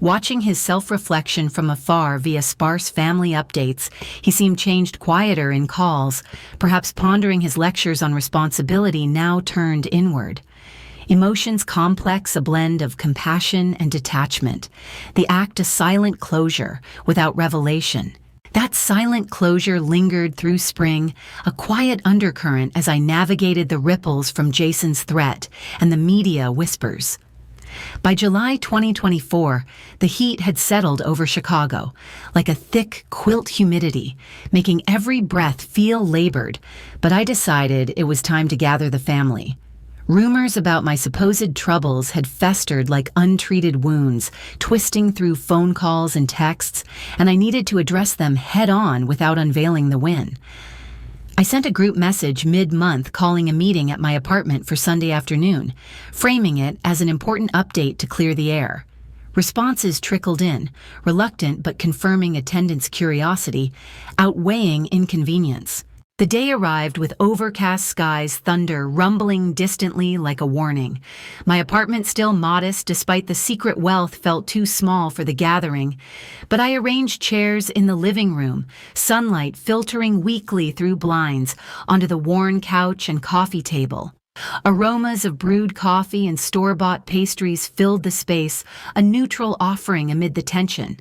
A: Watching his self-reflection from afar via sparse family updates, he seemed changed, quieter in calls, perhaps pondering his lectures on responsibility now turned inward. Emotions complex, a blend of compassion and detachment. The act a silent closure without revelation. That silent closure lingered through spring, a quiet undercurrent as I navigated the ripples from Jason's threat and the media whispers. By July 2024, the heat had settled over Chicago, like a thick quilt humidity, making every breath feel labored, but I decided it was time to gather the family. Rumors about my supposed troubles had festered like untreated wounds, twisting through phone calls and texts, and I needed to address them head-on without unveiling the win. I sent a group message mid-month calling a meeting at my apartment for Sunday afternoon, framing it as an important update to clear the air. Responses trickled in, reluctant but confirming attendance curiosity, outweighing inconvenience. The day arrived with overcast skies, thunder rumbling distantly like a warning. My apartment still modest despite the secret wealth felt too small for the gathering, but I arranged chairs in the living room, sunlight filtering weakly through blinds onto the worn couch and coffee table. Aromas of brewed coffee and store-bought pastries filled the space, a neutral offering amid the tension.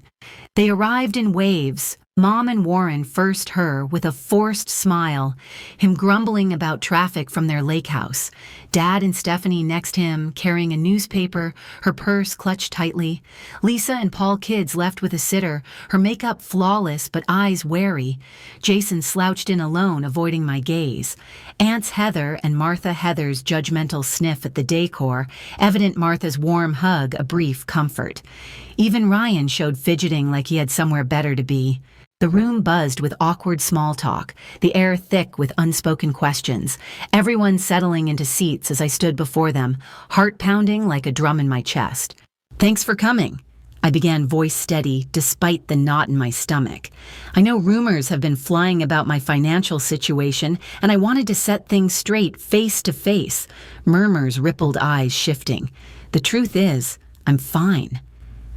A: They arrived in waves, Mom and Warren first her with a forced smile, him grumbling about traffic from their lake house. Dad and Stephanie next him, carrying a newspaper, her purse clutched tightly. Lisa and Paul Kids left with a sitter, her makeup flawless but eyes wary. Jason slouched in alone, avoiding my gaze. Aunts Heather and Martha Heather's judgmental sniff at the decor, evident Martha's warm hug a brief comfort. Even Ryan showed fidgeting like he had somewhere better to be. The room buzzed with awkward small talk, the air thick with unspoken questions, everyone settling into seats as I stood before them, heart pounding like a drum in my chest. "Thanks for coming," I began, voice steady, despite the knot in my stomach. I know rumors have been flying about my financial situation, and I wanted to set things straight face to face, murmurs, rippled eyes shifting. The truth is, I'm fine.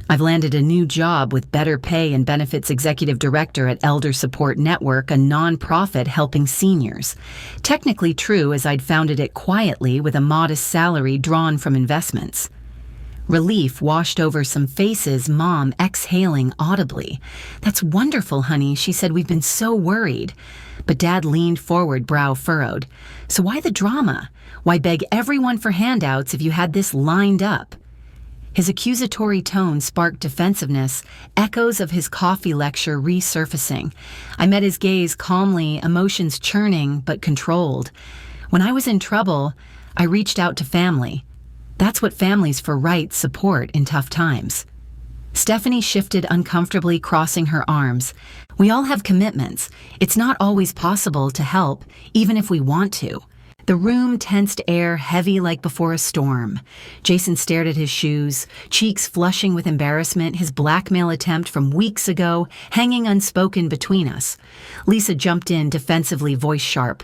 A: I've landed a new job with better pay and benefits executive director at Elder Support Network, a nonprofit helping seniors. Technically true, as I'd founded it quietly with a modest salary drawn from investments. Relief washed over some faces, Mom exhaling audibly. "That's wonderful, honey," she said. "We've been so worried." But Dad leaned forward, brow furrowed. "So why the drama? Why beg everyone for handouts if you had this lined up?" His accusatory tone sparked defensiveness, echoes of his coffee lecture resurfacing. I met his gaze calmly, emotions churning but controlled. When I was in trouble, I reached out to family. That's what families for right support in tough times. Stephanie shifted uncomfortably, crossing her arms. "We all have commitments. It's not always possible to help, even if we want to." The room tensed, air heavy like before a storm. Jason stared at his shoes, cheeks flushing with embarrassment, his blackmail attempt from weeks ago hanging unspoken between us. Lisa jumped in, defensively, voice sharp.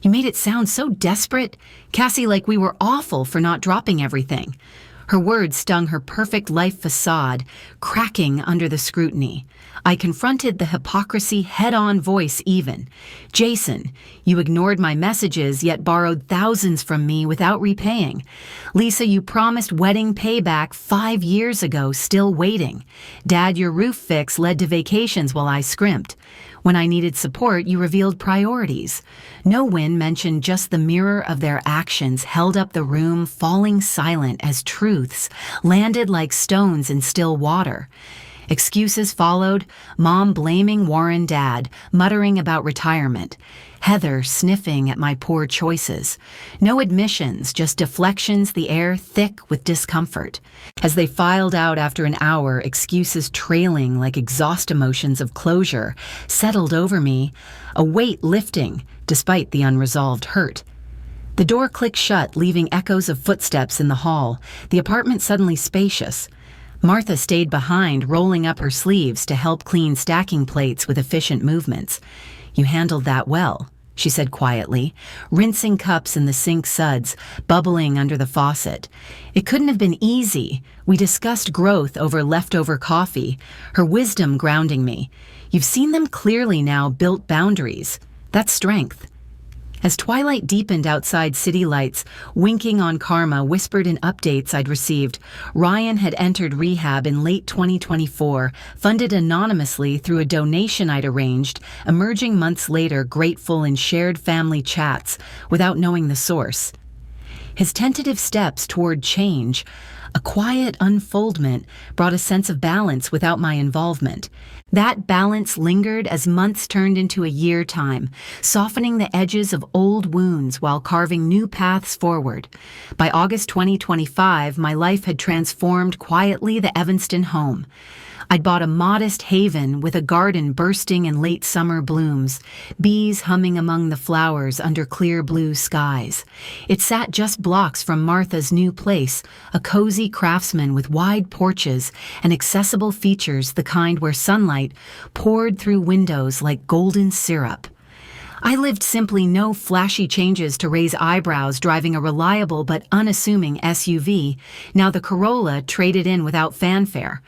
A: "You made it sound so desperate, Cassie, like we were awful for not dropping everything." Her words stung her perfect life facade, cracking under the scrutiny. I confronted the hypocrisy head-on, voice even. "Jason, you ignored my messages yet borrowed thousands from me without repaying. Lisa, you promised wedding payback 5 years ago, still waiting. Dad, your roof fix led to vacations while I scrimped. When I needed support, you revealed priorities." No one mentioned just the mirror of their actions held up the room, falling silent as truths landed like stones in still water. Excuses followed, Mom blaming Warren Dad, muttering about retirement. Heather sniffing at my poor choices. No admissions, just deflections, the air thick with discomfort. As they filed out after an hour, excuses trailing like exhaust emotions of closure settled over me, a weight lifting despite the unresolved hurt. The door clicked shut, leaving echoes of footsteps in the hall, the apartment suddenly spacious. Martha stayed behind, rolling up her sleeves to help clean stacking plates with efficient movements. "You handled that well," she said quietly, rinsing cups in the sink suds, bubbling under the faucet. "It couldn't have been easy. We discussed growth over leftover coffee, her wisdom grounding me. You've seen them clearly now, built boundaries. That's strength." As twilight deepened outside city lights, winking on Karma whispered in updates I'd received, Ryan had entered rehab in late 2024, funded anonymously through a donation I'd arranged, emerging months later grateful in shared family chats without knowing the source. His tentative steps toward change, a quiet unfoldment, brought a sense of balance without my involvement. That balance lingered as months turned into a year time, softening the edges of old wounds while carving new paths forward. By August 2025, my life had transformed quietly, the Evanston home. I'd bought a modest haven with a garden bursting in late summer blooms, bees humming among the flowers under clear blue skies. It sat just blocks from Martha's new place, a cozy craftsman with wide porches and accessible features, the kind where sunlight poured through windows like golden syrup. I lived simply, no flashy changes to raise eyebrows, driving a reliable but unassuming SUV, now the Corolla traded in without fanfare.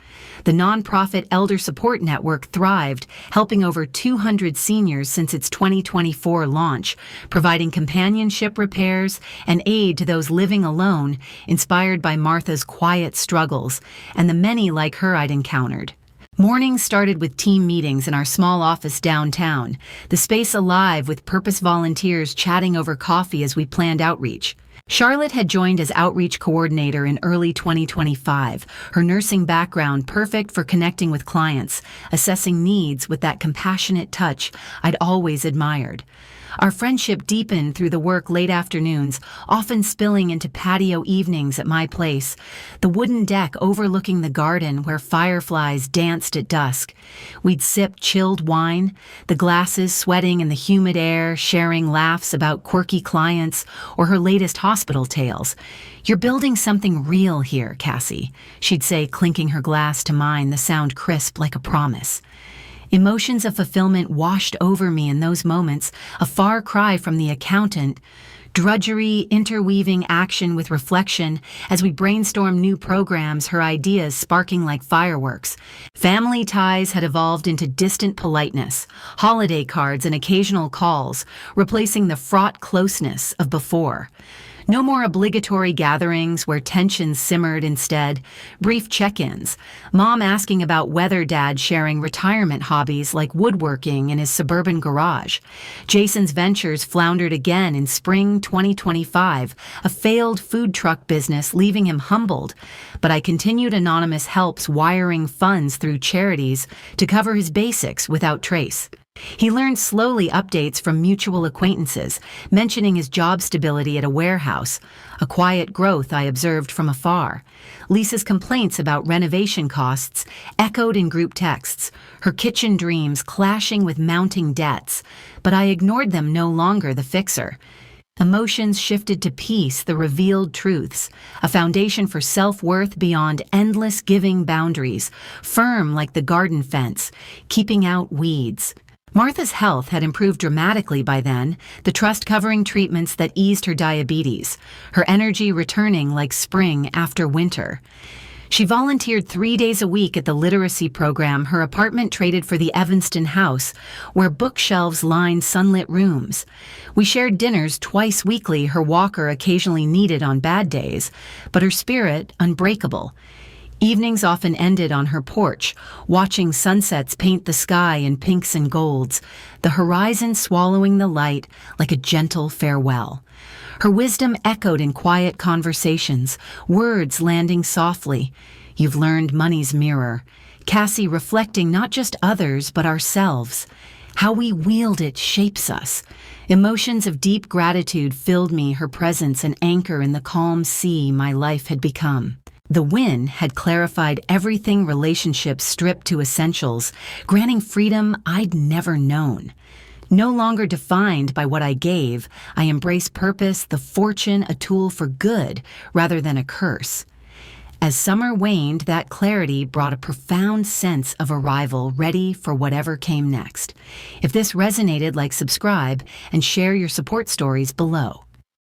A: The nonprofit Elder Support Network thrived, helping over 200 seniors since its 2024 launch, providing companionship, repairs, and aid to those living alone, inspired by Martha's quiet struggles and the many like her I'd encountered. Mornings started with team meetings in our small office downtown, the space alive with purpose volunteers chatting over coffee as we planned outreach. Charlotte had joined as outreach coordinator in early 2025, her nursing background perfect for connecting with clients, assessing needs with that compassionate touch I'd always admired. Our friendship deepened through the work late afternoons, often spilling into patio evenings at my place, the wooden deck overlooking the garden where fireflies danced at dusk. We'd sip chilled wine, the glasses sweating in the humid air, sharing laughs about quirky clients or her latest hospital tales. "You're building something real here, Cassie," she'd say, clinking her glass to mine, the sound crisp like a promise. Emotions of fulfillment washed over me in those moments, a far cry from the accountant, drudgery interweaving action with reflection as we brainstormed new programs, her ideas sparking like fireworks. Family ties had evolved into distant politeness, holiday cards and occasional calls, replacing the fraught closeness of before. No more obligatory gatherings where tensions simmered, instead brief check-ins, Mom asking about weather, Dad sharing retirement hobbies like woodworking in his suburban garage. Jason's ventures floundered again in spring 2025, a failed food truck business leaving him humbled, but I continued anonymous helps wiring funds through charities to cover his basics without trace. He learned slowly updates from mutual acquaintances, mentioning his job stability at a warehouse, a quiet growth I observed from afar. Lisa's complaints about renovation costs echoed in group texts, her kitchen dreams clashing with mounting debts, but I ignored them, no longer the fixer. Emotions shifted to peace, the revealed truths, a foundation for self-worth beyond endless giving boundaries, firm like the garden fence, keeping out weeds. Martha's health had improved dramatically by then, the trust-covering treatments that eased her diabetes, her energy returning like spring after winter. She volunteered 3 days a week at the literacy program her apartment traded for the Evanston house, where bookshelves lined sunlit rooms. We shared dinners twice weekly, her walker occasionally needed on bad days, but her spirit unbreakable. Evenings often ended on her porch, watching sunsets paint the sky in pinks and golds, the horizon swallowing the light like a gentle farewell. Her wisdom echoed in quiet conversations, words landing softly. "You've learned money's mirror." Cassie reflecting not just others but ourselves. How we wield it shapes us. Emotions of deep gratitude filled me, her presence an anchor in the calm sea my life had become. The win had clarified everything, relationships stripped to essentials, granting freedom I'd never known. No longer defined by what I gave, I embraced purpose, the fortune a tool for good rather than a curse. As summer waned, that clarity brought a profound sense of arrival, ready for whatever came next. If this resonated, subscribe and share your support stories below.